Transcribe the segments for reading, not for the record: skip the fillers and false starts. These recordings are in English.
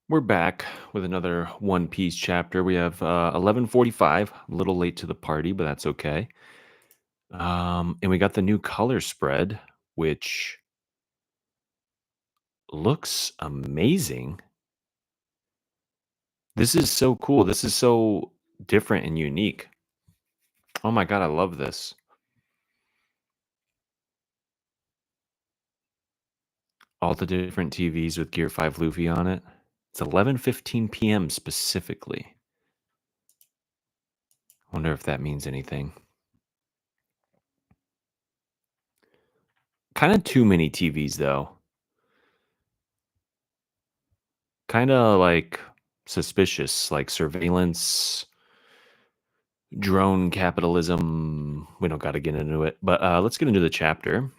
We're back with another One Piece chapter. We have 11:45, a little late to the party, but that's okay. And we got the new color spread, which looks amazing. This is so cool. This is so different and unique. Oh my god, I love this. All the different TVs with Gear 5 Luffy on it. It's 11:15 p.m. specifically. Wonder if that means anything. Kind of too many TVs though. Kind of like suspicious, like surveillance, drone capitalism. We don't got to get into it, but let's get into the chapter.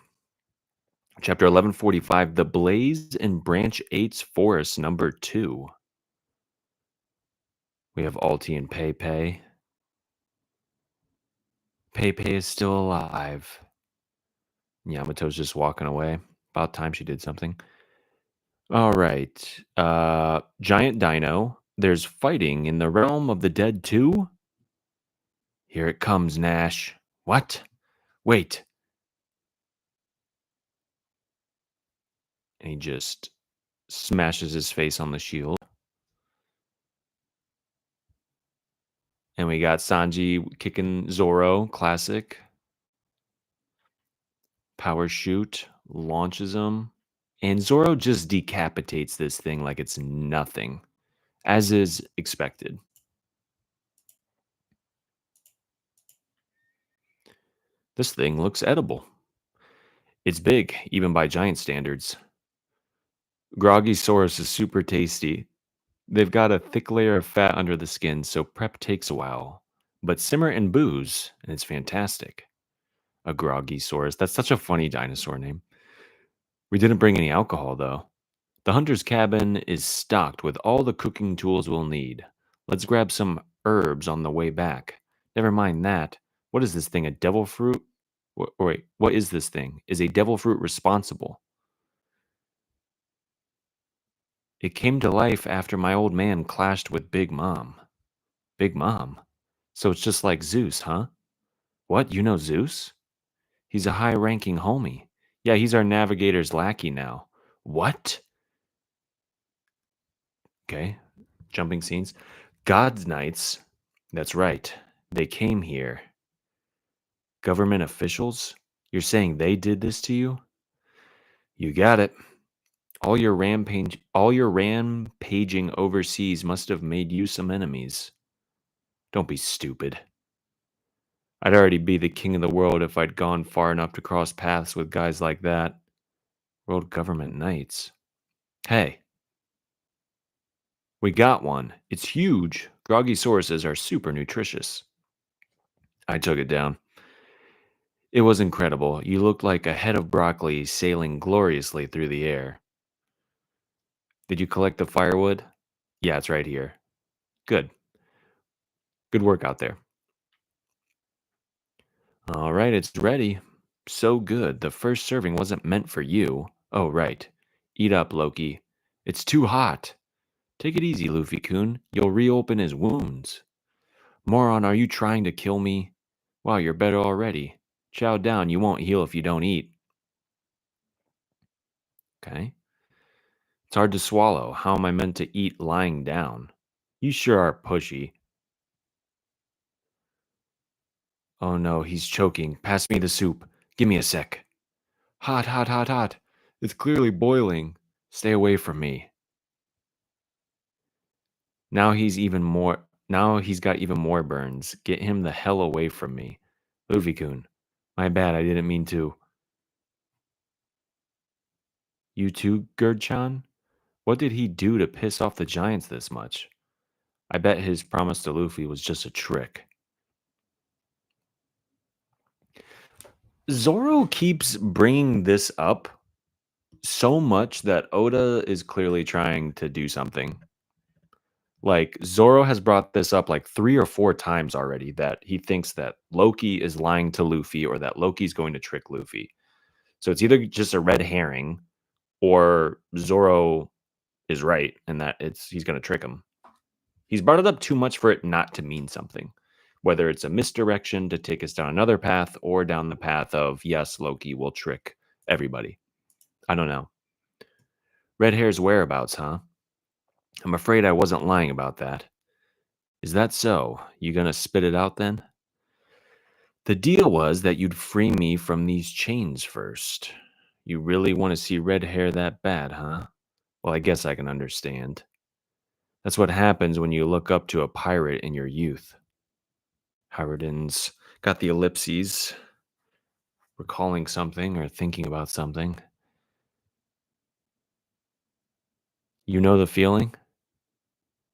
Chapter 1145, The Blaze in Branch 8's Forest number 2. We have Alti and Pei Pei. Pei Pei is still alive. Yamato's just walking away. About time she did something. All right. Giant Dino. There's fighting in the realm of the dead too. Here it comes, Nash. What? Wait. And he just smashes his face on the shield. And we got Sanji kicking Zoro, classic. Power shoot, launches him. And Zoro just decapitates this thing like it's nothing, as is expected. This thing looks edible. It's big, even by giant standards. Groggy Saurus is super tasty. They've got a thick layer of fat under the skin, so prep takes a while. But simmer and booze, and it's fantastic. A Groggy Saurus. That's such a funny dinosaur name. We didn't bring any alcohol, though. The hunter's cabin is stocked with all the cooking tools we'll need. Let's grab some herbs on the way back. Never mind that. What is this thing? A devil fruit? Wait, what is this thing? Is a devil fruit responsible? It came to life after my old man clashed with Big Mom. Big Mom? So it's just like Zeus, huh? What? You know Zeus? He's a high ranking homie. Yeah, he's our navigator's lackey now. What? Okay, jumping scenes. God's Knights. That's right. They came here. Government officials? You're saying they did this to you? You got it. All your rampaging overseas must have made you some enemies. Don't be stupid. I'd already be the king of the world if I'd gone far enough to cross paths with guys like that. World Government Knights. Hey, we got one. It's huge. Groggy sauruses are super nutritious. I took it down. It was incredible. You looked like a head of broccoli sailing gloriously through the air. Did you collect the firewood? Yeah, it's right here. Good. Good work out there. All right, it's ready. So good. The first serving wasn't meant for you. Oh, right. Eat up, Loki. It's too hot. Take it easy, Luffy Kun. You'll reopen his wounds. Moron, are you trying to kill me? Wow, you're better already. Chow down. You won't heal if you don't eat. Okay. It's hard to swallow. How am I meant to eat lying down? You sure are pushy. Oh no, he's choking. Pass me the soup. Give me a sec. Hot, hot, hot, hot. It's clearly boiling. Stay away from me. Now he's even more. Now he's got even more burns. Get him the hell away from me. Luffy-kun. My bad, I didn't mean to. You too, Gerd-chan? What did he do to piss off the giants this much? I bet his promise to Luffy was just a trick. Zoro keeps bringing this up so much that Oda is clearly trying to do something. Like Zoro has brought this up like 3 or 4 times already that he thinks that Loki is lying to Luffy or that Loki's going to trick Luffy. So it's either just a red herring or Zoro is right and that he's going to trick him. He's brought it up too much for it not to mean something. Whether it's a misdirection to take us down another path or down the path of, yes, Loki will trick everybody. I don't know. Red hair's whereabouts, huh? I'm afraid I wasn't lying about that. Is that so? You gonna spit it out then? The deal was that you'd free me from these chains first. You really want to see red hair that bad, huh? Well, I guess I can understand. That's what happens when you look up to a pirate in your youth. Howardin's got the ellipses, recalling something or thinking about something. You know the feeling?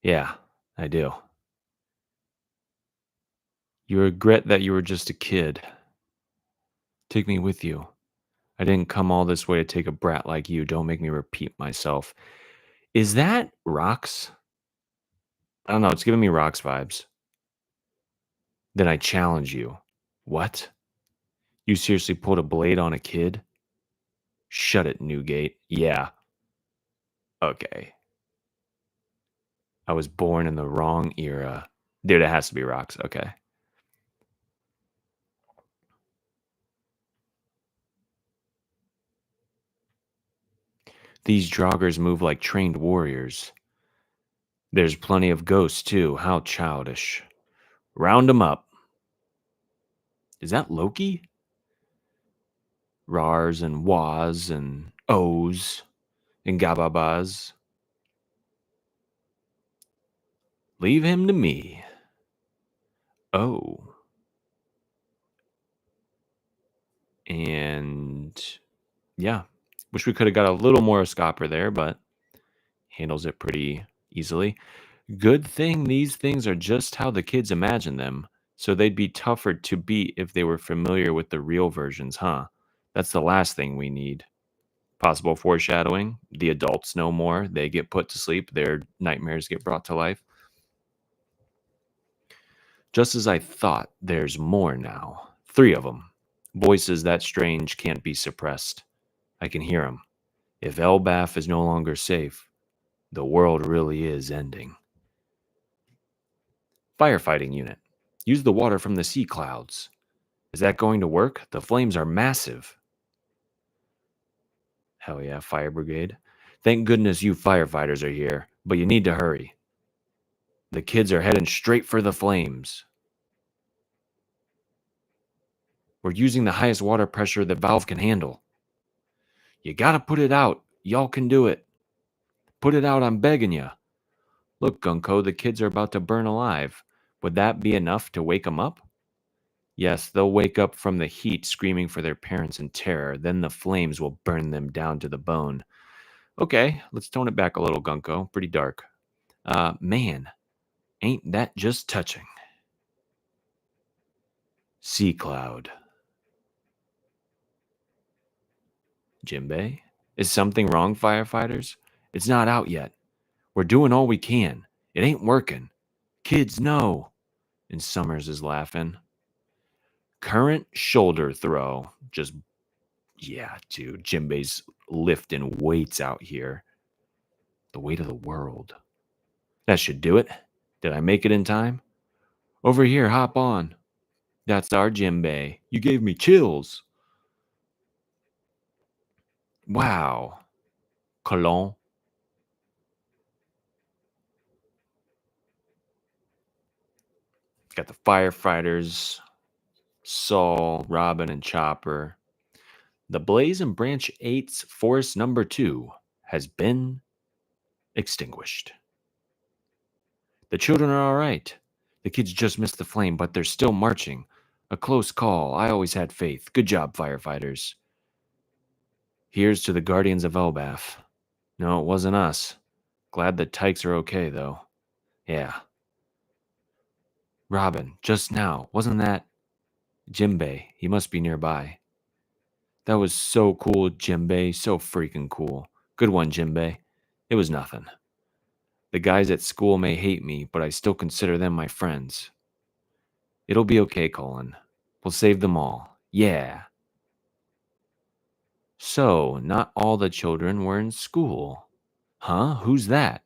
Yeah, I do. You regret that you were just a kid. Take me with you. I didn't come all this way to take a brat like you. Don't make me repeat myself. Is that rocks? I don't know. It's giving me rocks vibes. Then I challenge you. What? You seriously pulled a blade on a kid? Shut it, Newgate. Yeah. Okay. I was born in the wrong era. Dude, it has to be rocks. Okay. These joggers move like trained warriors. There's plenty of ghosts, too. How childish. Round 'em up. Is that Loki? Rars and wahs and ohs and gababas. Leave him to me. Oh. And yeah, wish we could have got a little more Scopper there, but handles it pretty easily. Good thing these things are just how the kids imagine them, so they'd be tougher to beat if they were familiar with the real versions, huh? That's the last thing we need. Possible foreshadowing. The adults know more. They get put to sleep. Their nightmares get brought to life. Just as I thought, there's more now. 3 of them. Voices that strange can't be suppressed. I can hear them. If Elbaf is no longer safe, the world really is ending. Firefighting unit. Use the water from the sea clouds. Is that going to work? The flames are massive. Hell yeah, fire brigade. Thank goodness you firefighters are here, but you need to hurry. The kids are heading straight for the flames. We're using the highest water pressure the valve can handle. You gotta put it out. Y'all can do it. Put it out, I'm begging ya. Look, Gunko, the kids are about to burn alive. Would that be enough to wake them up? Yes, they'll wake up from the heat screaming for their parents in terror. Then the flames will burn them down to the bone. Okay, let's tone it back a little, Gunko. Pretty dark. Man, ain't that just touching? Sea Cloud. Jimbei? Is something wrong, firefighters? It's not out yet. We're doing all we can. It ain't working. Kids, no. And Summers is laughing. Current shoulder throw. Just, yeah, dude. Jimbei's lifting weights out here. The weight of the world. That should do it. Did I make it in time? Over here, hop on. That's our Jimbei. You gave me chills. Wow. Cologne. Got the firefighters, Saul, Robin, and Chopper. The Blaze and Branch 8's Force Number 2 has been extinguished. The children are all right. The kids just missed the flame, but they're still marching. A close call. I always had faith. Good job, firefighters. Here's to the Guardians of Elbaf. No, it wasn't us. Glad the Tykes are okay, though. Yeah. Robin, just now, wasn't that Jimbei? He must be nearby. That was so cool, Jimbei. So freaking cool. Good one, Jimbei. It was nothing. The guys at school may hate me, but I still consider them my friends. It'll be okay, Colin. We'll save them all. Yeah. So, not all the children were in school. Huh? Who's that?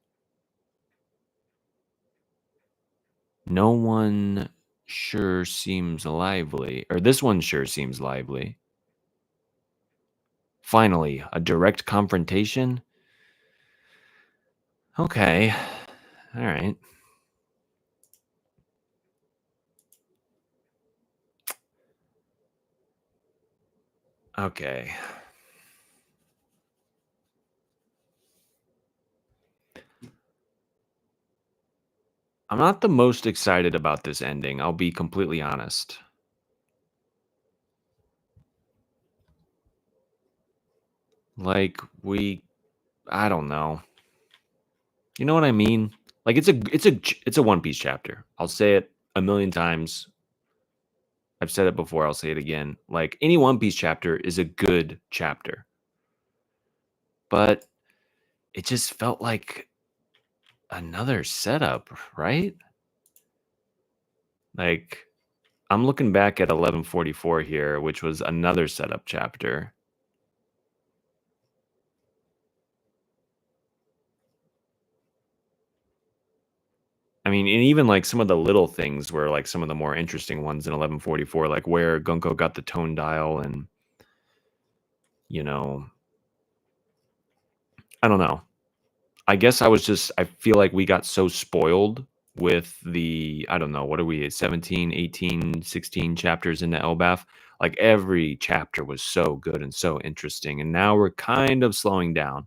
No one sure seems lively. Or this one sure seems lively. Finally, a direct confrontation? Okay. All right. Okay. I'm not the most excited about this ending, I'll be completely honest. Like, I don't know. You know what I mean? Like, it's a One Piece chapter. I'll say it a million times. I've said it before, I'll say it again. Like, any One Piece chapter is a good chapter, but it just felt like another setup, right? Like, I'm looking back at 1144 here, which was another setup chapter. I mean, and even like some of the little things were like some of the more interesting ones in 1144, like where Gunko got the tone dial and, you know, I don't know. I feel like we got so spoiled with I don't know, what are we, 17, 18, 16 chapters into Elbaf? Like every chapter was so good and so interesting. And now we're kind of slowing down.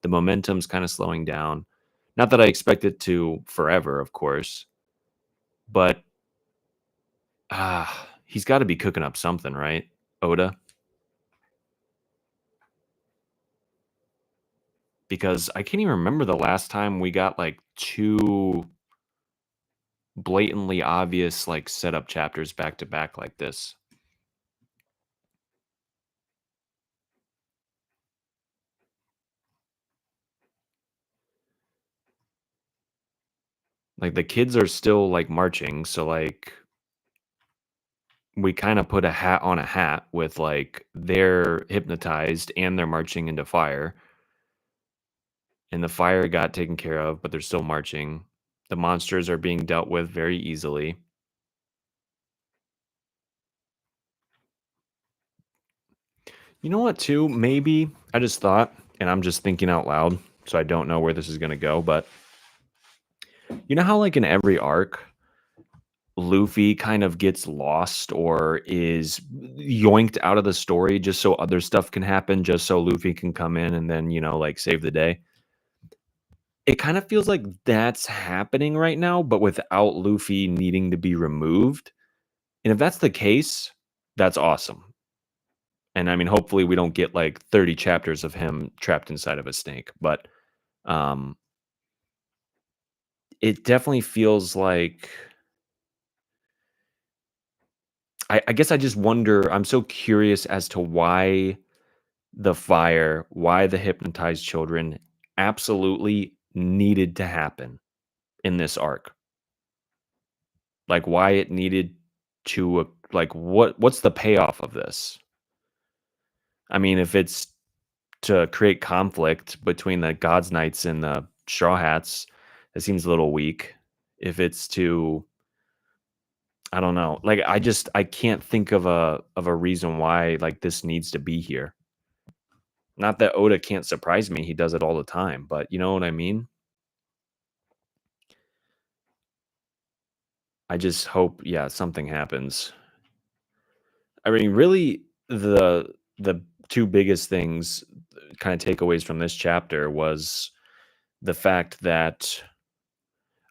The momentum's kind of slowing down. Not that I expect it to forever, of course, but he's got to be cooking up something, right? Oda, because I can't even remember the last time we got like two blatantly obvious like setup chapters back to back like this. Like the kids are still like marching, so like we kind of put a hat on a hat with like they're hypnotized and they're marching into fire, and the fire got taken care of, but they're still marching. The monsters are being dealt with very easily. You know what, too? Maybe I just thought, and I'm just thinking out loud, so I don't know where this is going to go, but you know how, like, in every arc, Luffy kind of gets lost or is yoinked out of the story just so other stuff can happen, just so Luffy can come in and then, like, save the day? It kind of feels like that's happening right now, but without Luffy needing to be removed. And if that's the case, that's awesome. And I mean, hopefully we don't get like 30 chapters of him trapped inside of a snake, but um it definitely feels like I guess I just wonder, I'm so curious as to why the fire, why the hypnotized children absolutely needed to happen in this arc. Like why it needed to like what's the payoff of this? I mean, if it's to create conflict between the Gods Knights and the Straw Hats, it seems a little weak. If it's to, I don't know. Like I can't think of a reason why like this needs to be here. Not that Oda can't surprise me, he does it all the time, but you know what I mean? I just hope, yeah, something happens. I mean, really the two biggest things, kind of takeaways from this chapter was the fact that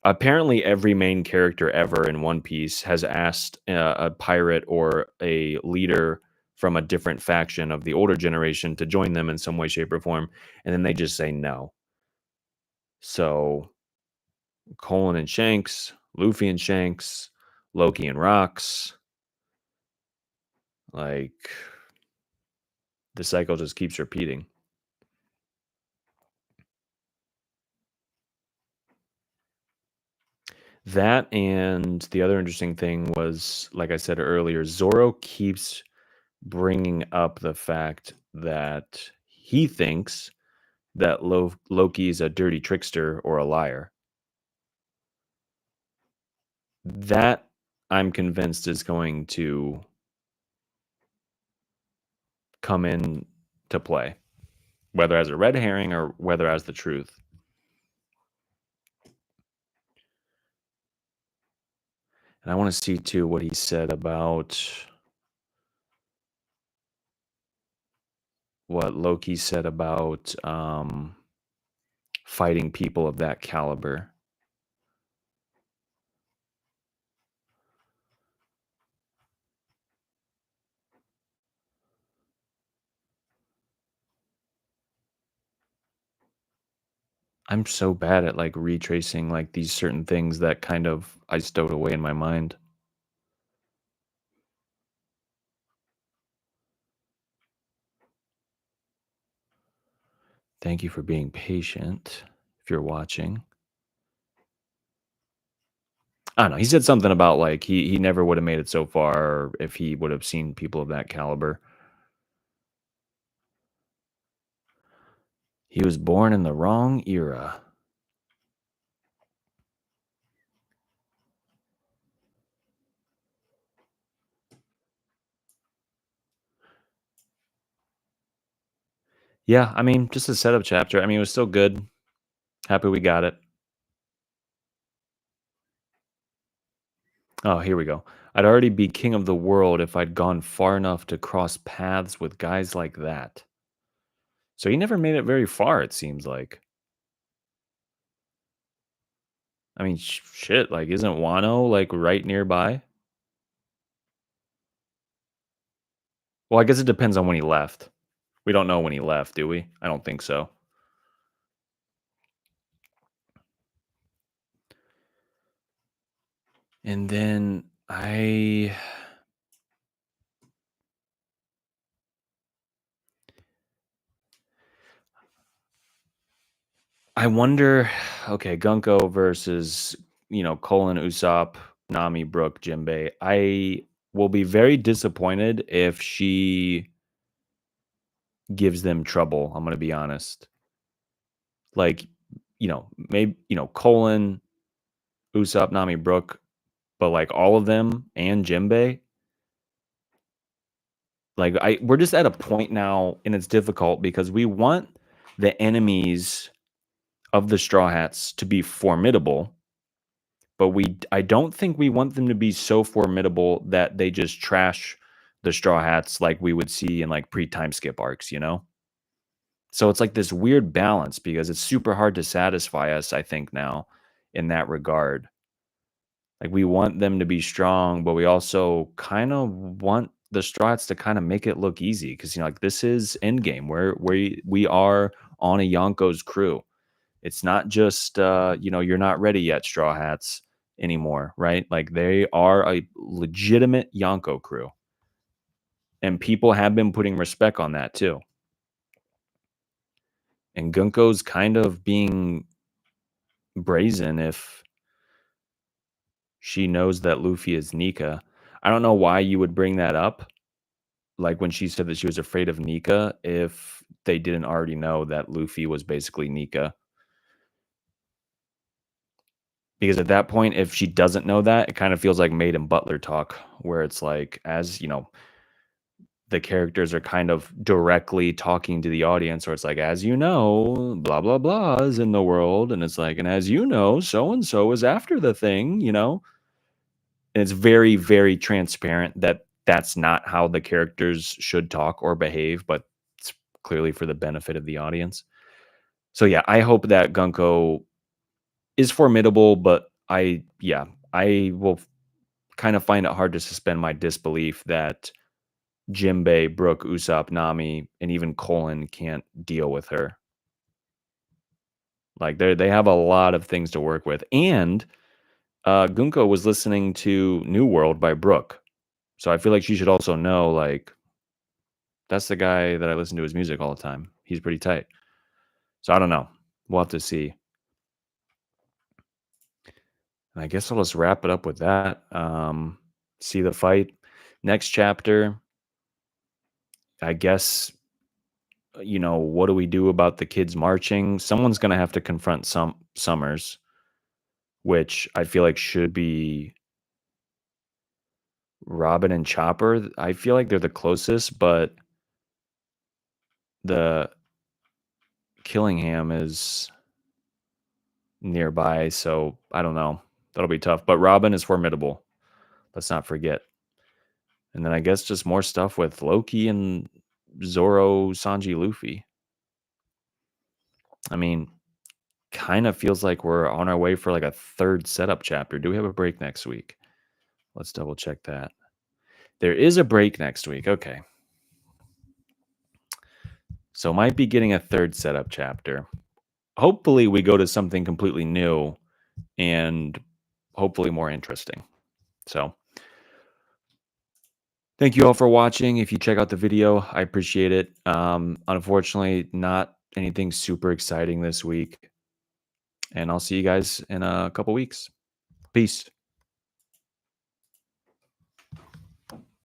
apparently every main character ever in One Piece has asked a pirate or a leader from a different faction of the older generation to join them in some way, shape, or form, and then they just say no. So Colin and Shanks, Luffy and Shanks, Loki and Rocks, like the cycle just keeps repeating. That and the other interesting thing was, like I said earlier, Zoro keeps bringing up the fact that he thinks that Loki is a dirty trickster or a liar. That I'm convinced is going to come in to play, whether as a red herring or whether as the truth. And I want to see too what he said about what Loki said about fighting people of that caliber. I'm so bad at like retracing like these certain things that kind of I stowed away in my mind. Thank you for being patient. If you're watching, I don't know. He said something about like he never would have made it so far if he would have seen people of that caliber. He was born in the wrong era. Yeah, I mean, just a setup chapter. I mean, it was still good. Happy we got it. Oh, here we go. I'd already be king of the world if I'd gone far enough to cross paths with guys like that. So he never made it very far, it seems like. I mean, shit, like, isn't Wano, like, right nearby? Well, I guess it depends on when he left. We don't know when he left, do we? I don't think so. And then I wonder, okay, Gunko versus, Colin, Usopp, Nami, Brooke, Jinbei. I will be very disappointed if she gives them trouble. I'm gonna be honest. Like, maybe, Colin, Usopp, Nami, Brooke, but like all of them and Jinbei, like we're just at a point now and it's difficult because we want the enemies of the Straw Hats to be formidable, but I don't think we want them to be so formidable that they just trash the Straw Hats like we would see in like pre-time skip arcs, you know? So it's like this weird balance because it's super hard to satisfy us, I think, now in that regard. Like we want them to be strong, but we also kind of want the Strats to kind of make it look easy because like this is Endgame where we are on a Yonko's crew. It's not just you're not ready yet, Straw Hats anymore, right? Like they are a legitimate Yonko crew. And people have been putting respect on that too. And Gunko's kind of being brazen if she knows that Luffy is Nika. I don't know why you would bring that up, like when she said that she was afraid of Nika, if they didn't already know that Luffy was basically Nika. Because at that point, if she doesn't know that, it kind of feels like Maid and Butler talk, where it's like, as the characters are kind of directly talking to the audience, or it's like, as you know, blah blah blah is in the world, and it's like, and as you know, so and so is after the thing. And it's very, very transparent that that's not how the characters should talk or behave, but it's clearly for the benefit of the audience. So yeah, I hope that Gunko is formidable, but I will kind of find it hard to suspend my disbelief that Jinbei, Brook, Usopp, Nami, and even Colin can't deal with her. Like they have a lot of things to work with. And Gunko was listening to New World by Brooke. So I feel like she should also know, like, that's the guy that I listen to his music all the time. He's pretty tight. So I don't know. We'll have to see. And I guess I'll just wrap it up with that. See the fight. Next chapter, I guess what do we do about the kids marching? Someone's gonna have to confront Summers, which I feel like should be Robin and Chopper. I feel like they're the closest, but the Killingham is nearby, so I don't know. That'll be tough. But Robin is formidable. Let's not forget. And then I guess just more stuff with Loki and Zoro, Sanji, Luffy. I mean, kind of feels like we're on our way for like a third setup chapter. Do we have a break next week? Let's double check that. There is a break next week. Okay. So might be getting a third setup chapter. Hopefully we go to something completely new and hopefully more interesting. So thank you all for watching. If you check out the video, I appreciate it. Unfortunately, not anything super exciting this week. And I'll see you guys in a couple weeks. Peace.